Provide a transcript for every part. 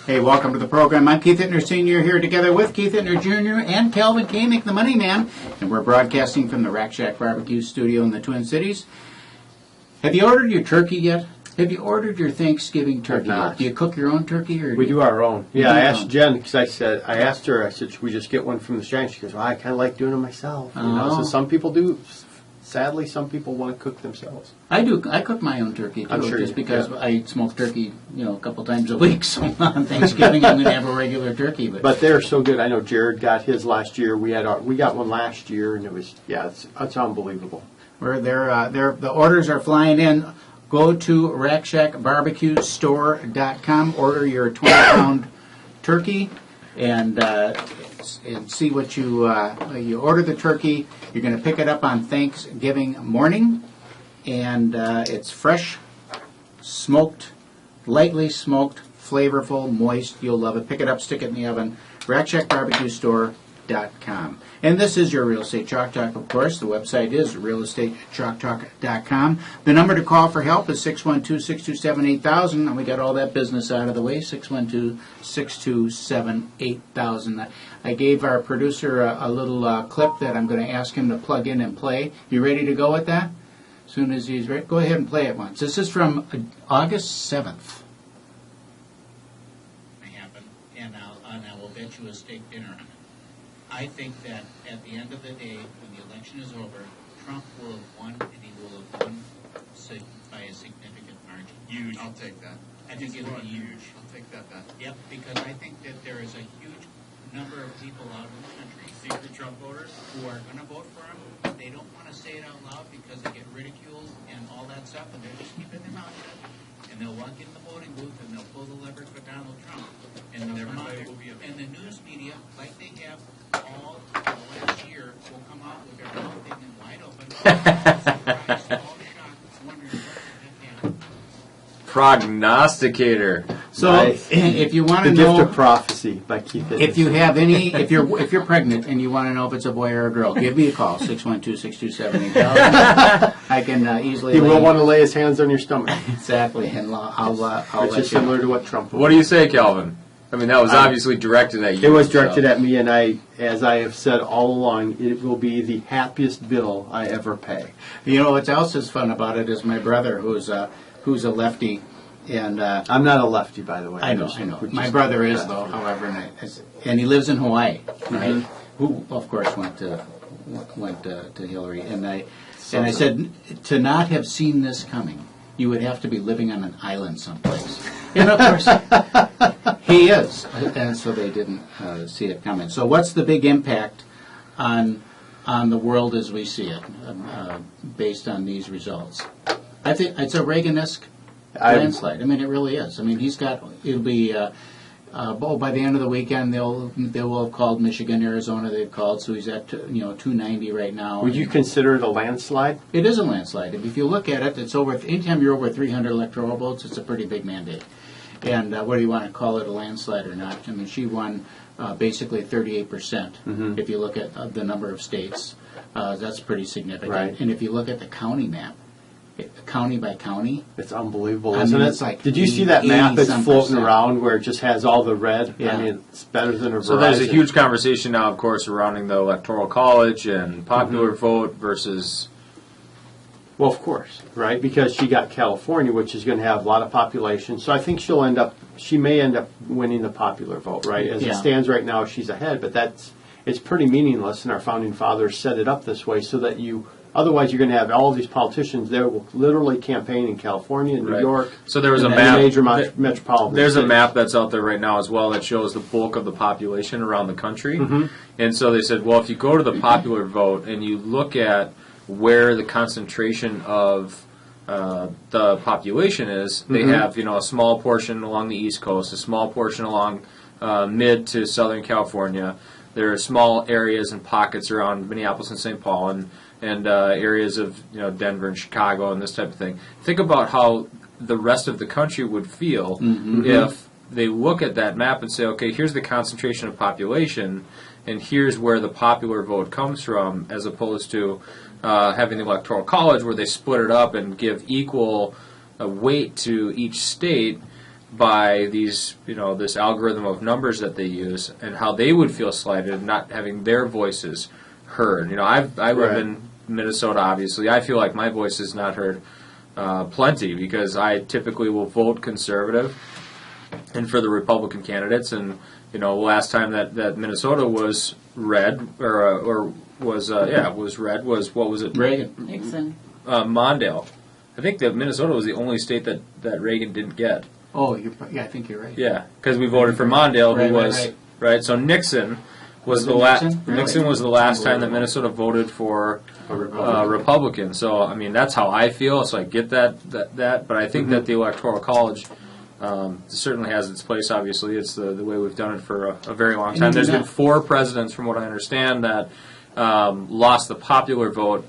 Hey, welcome to the program. I'm Keith Hittner Sr. here together with Keith Hittner Jr. and Kelvin Kaemingk, the Money Man, and we're broadcasting from the Rack Shack Barbecue Studio in the Twin Cities. Have you ordered your turkey yet? Have you ordered your Thanksgiving turkey yet? Do you cook your own turkey? Or we do our own. Yeah, I asked Jen, because I asked her, should we just get one from the shack? She goes, well, I kind of like doing it myself. You know? So some people do. Sadly, some people want to cook themselves. I do. I cook my own turkey, too, I'm sure just because I smoke turkey, a couple times a week. So on Thanksgiving, I'm going to have a regular turkey. But they're so good. I know Jared got his last year. We got one last year, and it was, it's unbelievable. The orders are flying in. Go to RackShackBarbecueStore.com. Order your 20-pound turkey, and see what you order the turkey. You're going to pick it up on Thanksgiving morning, and it's fresh, smoked, lightly smoked, flavorful, moist. You'll love it. Pick it up, stick it in the oven. RackShackBarbecueStore.com. And this is your Real Estate Chalk Talk, of course. The website is realestatechalktalk.com. The number to call for help is 612-627-8000. And we got all that business out of the way, 612-627-8000. I gave our producer a little clip that I'm going to ask him to plug in and play. You ready to go with that? As soon as he's ready, go ahead and play it once. This is from August 7th. And I will bet you a steak dinner on it. I think that at the end of the day, when the election is over, Trump will have won, and he will have won by a significant margin. Huge. I'll take that. I think it'll be huge. I'll take that bet. Yep, because I think that there is a huge number of people out in the country, Secret Trump voters, who are going to vote for him. They don't want to say it out loud because they get ridiculed and all that stuff, and they're just keeping their mouth shut. And they'll walk in the voting booth and they'll pull the lever for Donald Trump. And they'll come out there, and the news media, like they have all the last year, will come out with their mouth thing and wide open, surprised, all shocked, wondering what happened. Prognosticator. So, nice. If you want to The know, Gift of Prophecy by Keith Hittner. if you have any, if you're pregnant and you want to know if it's a boy or a girl, give me a call, 612-627-8000. I can easily. He will want to lay his hands on your stomach. Exactly, and I'll Which is similar to what Trump will. What do you say, Kelvin? I mean, that was obviously directed at you. It was directed at me, and as I have said all along, it will be the happiest bill I ever pay. You know what else is fun about it is my brother, who's a lefty, and I'm not a lefty, by the way. I know. My brother is, though, however, and he lives in Hawaii, right? Who, of course, went to Hillary, and I said, to not have seen this coming, you would have to be living on an island someplace. And of course, he is, and so they didn't see it coming. So, what's the big impact on the world as we see it, based on these results? I think it's a Reagan-esque landslide. I mean, it really is. I mean, it'll be. By the end of the weekend, they will have called Michigan, Arizona. They've called, so he's at 290 right now. Would you consider it a landslide? It is a landslide. If you look at it, it's over. Anytime you're over 300 electoral votes, it's a pretty big mandate. And whether you want to call it a landslide or not, I mean, she won basically 38%. If you look at the number of states, that's pretty significant. Right. And if you look at the county map, county by county, it's unbelievable, I isn't mean, it? it's like Did you see that map that's floating 80-some%. around where it just has all the red? Yeah. I mean, it's better than a Verizon. So there's a huge conversation now, of course, surrounding the Electoral College and popular vote versus. Well, of course, right? Because she got California, which is going to have a lot of population. So I think she may end up winning the popular vote, right? As it stands right now, she's ahead, but it's pretty meaningless, and our founding fathers set it up this way so that otherwise you're going to have all of these politicians there will literally campaign in California, New York. So there was a and map. Major metropolitan There's cities. a map that's out there right now as well that shows the bulk of the population around the country. And so they said, well, if you go to the popular vote and you look at where the concentration of the population is, they have a small portion along the East Coast, a small portion along mid to Southern California. There are small areas and pockets around Minneapolis and St. Paul, and areas of Denver and Chicago and this type of thing. Think about how the rest of the country would feel if they look at that map and say, okay, here's the concentration of population, and here's where the popular vote comes from, as opposed to having the Electoral College where they split it up and give equal weight to each state. by these, this algorithm of numbers that they use, and how they would feel slighted not having their voices heard. I live in Minnesota, obviously. I feel like my voice is not heard plenty because I typically will vote conservative and for the Republican candidates. And the last time that Minnesota was red was red was, what was it? Reagan. Nixon. Mondale. I think that Minnesota was the only state that Reagan didn't get. Oh, I think you're right. Yeah, because we voted for Mondale, who was right. So Nixon was the last. Nixon was the last time that Minnesota voted for a Republican. So I mean, that's how I feel. So I get that. But I think that the Electoral College certainly has its place. Obviously, it's the way we've done it for a very long time. There's been 4 presidents, from what I understand, that lost the popular vote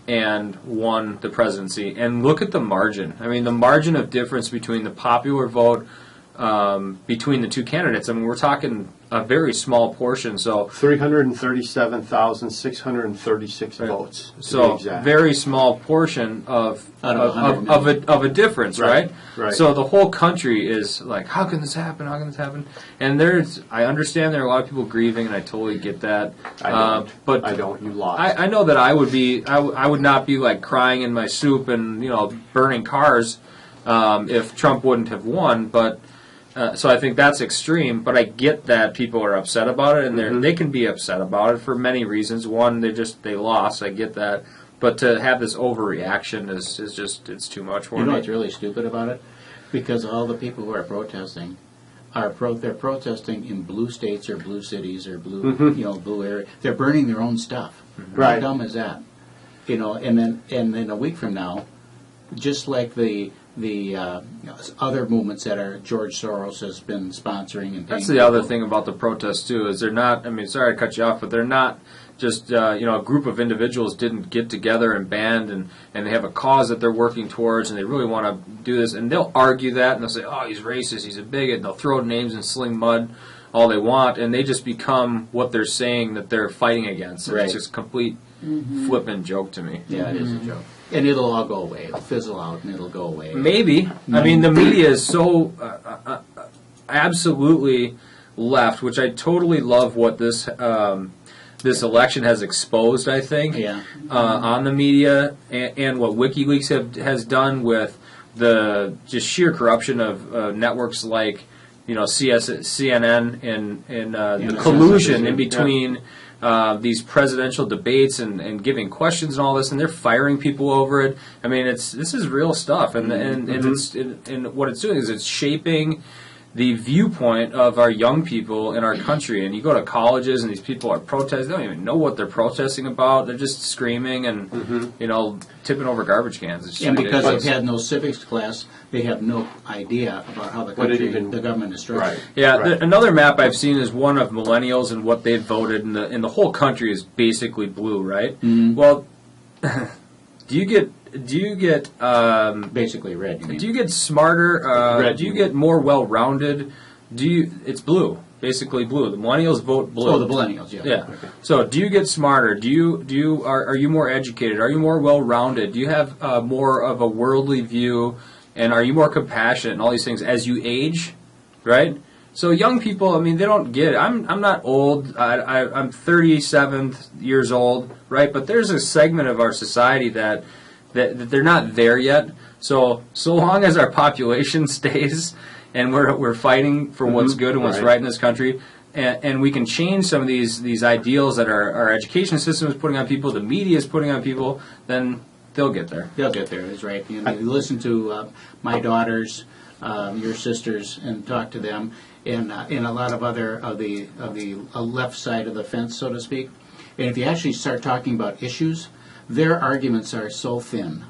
and won the presidency. And look at the margin. I mean, the margin of difference between the popular vote between the two candidates. I mean, we're talking a very small portion. So 337,636 votes. So very small portion of a difference, right? Right. So the whole country is like, how can this happen? How can this happen? And I understand there are a lot of people grieving, and I totally get that. I don't. But I don't. You lost. I know that I would be. I would not be like crying in my soup and burning cars if Trump wouldn't have won. But so I think that's extreme. But I get that people are upset about it, and they can be upset about it for many reasons. One, they lost. I get that. But to have this overreaction is just, it's too much for me. What's really stupid about it? Because all the people who are protesting they're protesting in blue states or blue cities or blue blue area. They're burning their own stuff. Right. How dumb is that? And then a week from now, just like the other movements that George Soros has been sponsoring and that's the other thing about the protests too, is they're not. I mean, sorry to cut you off, but they're not just a group of individuals didn't get together and band and they have a cause that they're working towards and they really want to do this, and they'll argue that and they'll say, oh, he's racist, he's a bigot, and they'll throw names and sling mud all they want, and they just become what they're saying that they're fighting against. Right. It's just a complete flippant joke to me. Yeah, it is a joke. And it'll all go away. It'll fizzle out and it'll go away. Maybe. I mean, the media is so absolutely left, which I totally love what this election has exposed, I think, on the media and what WikiLeaks has done with the just sheer corruption of networks like, CNN and the collusion in between these presidential debates and giving questions and all this, and they're firing people over it. I mean, this is real stuff, and what it's doing is it's shaping the viewpoint of our young people in our country. And you go to colleges and these people are protesting. They don't even know what they're protesting about. They're just screaming and tipping over garbage cans. It's and because they've had no civics class, they have no idea about how the country, the government is structured. Right. Yeah, right. Another map I've seen is one of millennials and what they've voted, and the whole country is basically blue, right? Mm-hmm. Well, do you get basically red? You mean. Do you get smarter? Red, do you get more well-rounded? It's blue, basically blue. The millennials vote blue. Oh, the millennials, yeah. Yeah. Okay. So, do you get smarter? Are you more educated? Are you more well-rounded? Do you have more of a worldly view? And are you more compassionate and all these things as you age, right? So young people, I mean, they don't get it. I'm not old. I'm 37 years old, right? But there's a segment of our society that they're not there yet. So long as our population stays and we're fighting for what's good and what's right in this country, and we can change some of these ideals that our education system is putting on people, the media is putting on people, then they'll get there. They'll get there, that's right. You listen to my daughters, your sisters, and talk to them, and a lot of other of the left side of the fence, so to speak. And if you actually start talking about issues, their arguments are so thin.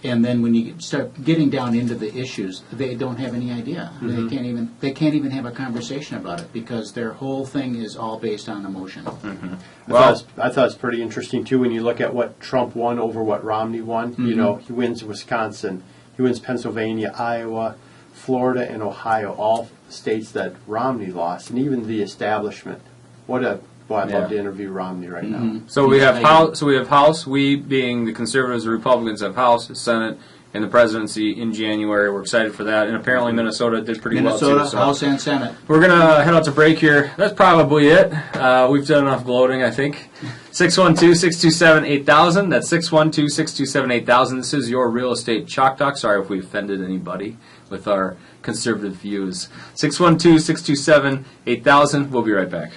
And then when you start getting down into the issues, they don't have any idea. Mm-hmm. They can't even have a conversation about it because their whole thing is all based on emotion. Mm-hmm. I thought it's pretty interesting too when you look at what Trump won over what Romney won. Mm-hmm. He wins Wisconsin, he wins Pennsylvania, Iowa, Florida, and Ohio, all states that Romney lost, and even the establishment. I'd love to interview Romney right now. So we have House. So we have House. We being the conservatives and Republicans have House, Senate, in the presidency in January. We're excited for that. And apparently Minnesota did pretty well, Minnesota, too. So House and Senate. we're going to head out to break here. That's probably it. We've done enough gloating, I think. 612-627-8000. That's 612-627-8000. This is your Real Estate Chalk Talk. Sorry if we offended anybody with our conservative views. 612-627-8000. We'll be right back.